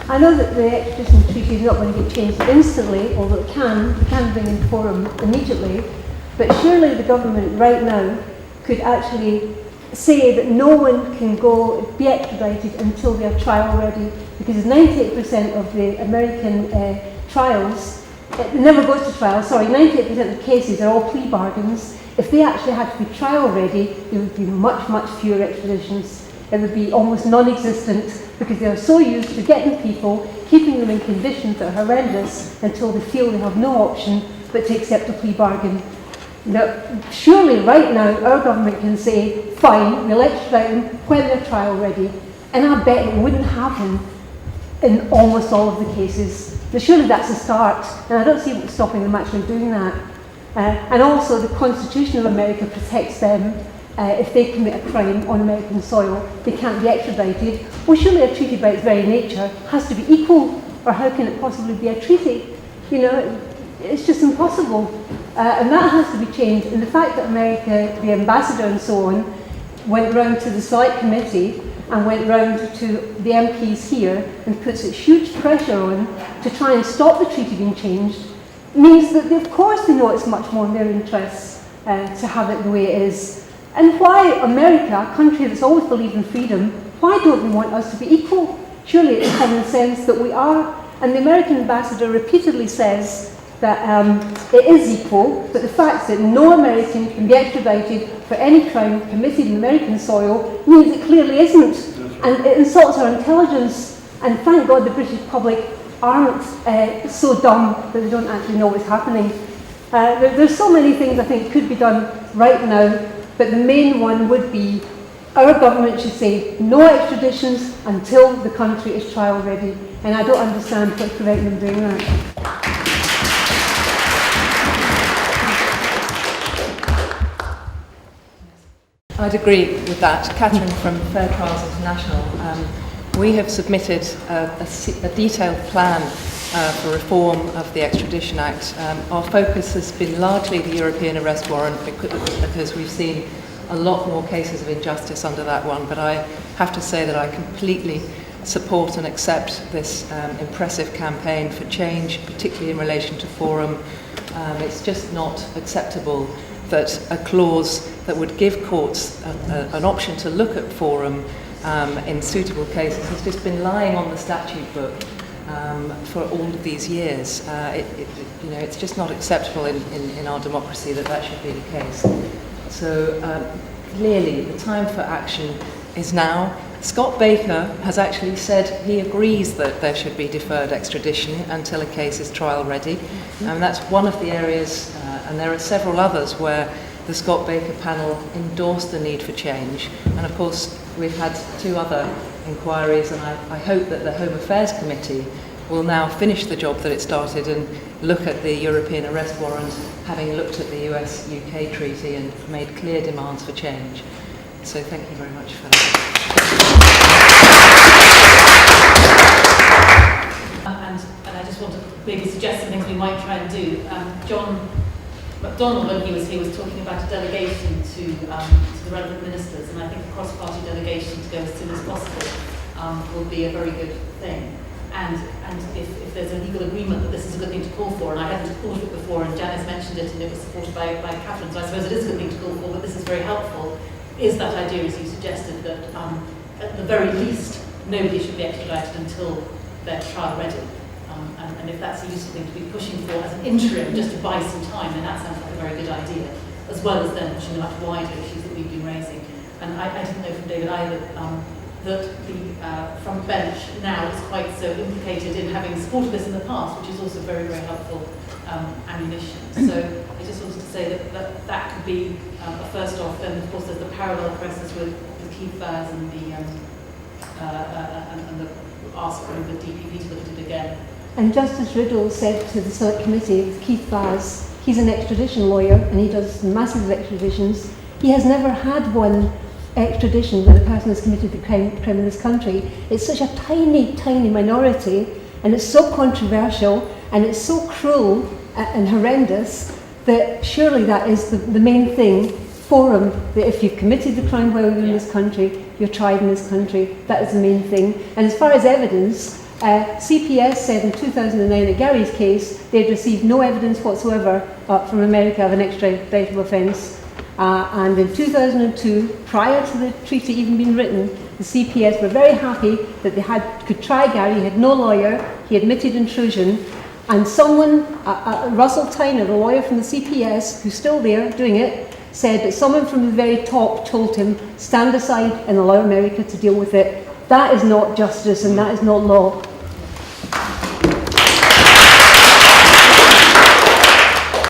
I know that the extradition treaty is not going to get changed instantly, although it can bring in forum immediately, but surely the government right now could actually say that no one can be extradited until they are trial ready, because 98% of the American trials, it never goes to trial, 98% of cases are all plea bargains. If they actually had to be trial ready, there would be much, much fewer extraditions. It would be almost non-existent, because they are so used to getting people, keeping them in conditions that are horrendous until they feel they have no option but to accept a plea bargain. Now, surely right now our government can say, fine, we'll extradite them when they're trial ready, and I bet it wouldn't happen in almost all of the cases. But surely that's a start, and I don't see what's stopping them actually doing that. And also the Constitution of America protects them. If they commit a crime on American soil, they can't be extradited. Well, surely a treaty by its very nature has to be equal, or how can it possibly be a treaty? You know, it's just impossible. And that has to be changed. And the fact that America, the ambassador and so on, went round to the Select Committee and went round to the MPs here and puts huge pressure on to try and stop the treaty being changed, means that of course they know it's much more in their interests to have it the way it is. And why America, a country that's always believed in freedom, why don't they want us to be equal? Surely it's common sense that we are. And the American ambassador repeatedly says that it is equal, but the fact that no American can be extradited for any crime committed in American soil means it clearly isn't. And it insults our intelligence. And thank God the British public aren't so dumb that they don't actually know what's happening. There's so many things I think could be done right now. But the main one would be our government should say no extraditions until the country is trial ready. And I don't understand what's preventing them doing that. I'd agree with that. Catherine from Fair Trials International. We have submitted a detailed plan for reform of the Extradition Act. Our focus has been largely the European arrest warrant because we've seen a lot more cases of injustice under that one, but I have to say that I completely support and accept this impressive campaign for change, particularly in relation to forum. It's just not acceptable that a clause that would give courts an option to look at forum in suitable cases has just been lying on the statute book for all of these years. It's just not acceptable in our democracy that should be the case. So clearly the time for action is now. Scott Baker has actually said he agrees that there should be deferred extradition until a case is trial ready. And that's one of the areas, and there are several others where the Scott Baker panel endorsed the need for change. And of course, we've had two other inquiries, and I hope that the Home Affairs Committee will now finish the job that it started and look at the European arrest warrant, having looked at the US-UK treaty and made clear demands for change. So thank you very much for that. And I just want to maybe suggest some things we might try and do. John MacDonald, when he was here, was talking about a delegation to the relevant ministers, and I think a cross-party delegation to go as soon as possible will be a very good thing. And if there's a legal agreement that this is a good thing to call for, and I hadn't thought of it before, and Janis mentioned it, and it was supported by Catherine, so I suppose it is a good thing to call for, but this is very helpful, is that idea, as you suggested, that at the very least, nobody should be extradited until they're trial ready. And if that's a useful thing to be pushing for as an interim, just to buy some time, then that sounds like a very good idea, as well as then pushing the much wider issues that we've been raising. And I didn't know from David either that the front bench now is quite so implicated in having supported this in the past, which is also very, very helpful ammunition. So I just wanted to say that could be a first off. Then of course there's the parallel process with the Keith Vaz and the ask for the DPP to look at it again. And Justice Riddle said to the Select Committee, Keith Vaz, he's an extradition lawyer and he does massive extraditions. He has never had one extradition where the person has committed the crime in this country. It's such a tiny, tiny minority, and it's so controversial and it's so cruel and horrendous that surely that is the main thing for him, that if you've committed the crime while you're in this country, you're tried in this country. That is the main thing. And as far as evidence, CPS said in 2009 in Gary's case, they'd received no evidence whatsoever from America of an extraditable offence. And in 2002, prior to the treaty even being written, the CPS were very happy that they could try Gary. He had no lawyer, he admitted intrusion, and someone, Russell Tyner, the lawyer from the CPS, who's still there doing it, said that someone from the very top told him, stand aside and allow America to deal with it. That is not justice and that is not law.